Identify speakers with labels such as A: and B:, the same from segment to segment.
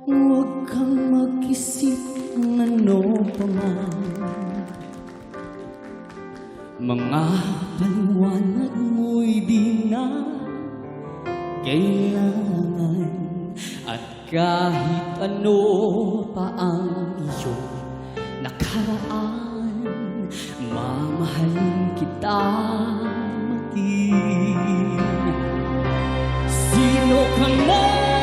A: Huwag kang mag-isip ng ano pa man. Mga paliwanag mo'y di na kailangan. At kahit ano pa ang iyong nakaraan, mamahalin kita maging sino ka man.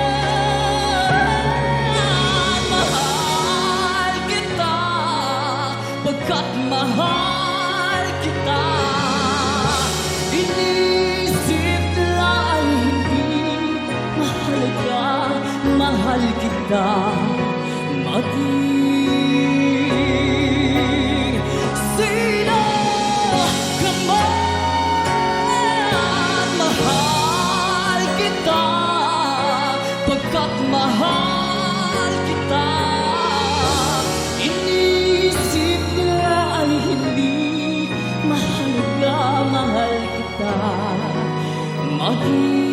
A: Mahal kita pagkat mahal kita. Inisip nila ay hindi mahalaga, mahal kita maging sino ka man. Mahal kita pagkat mahal kita. Inisip nila ay hindi mahalaga, mahal kita maging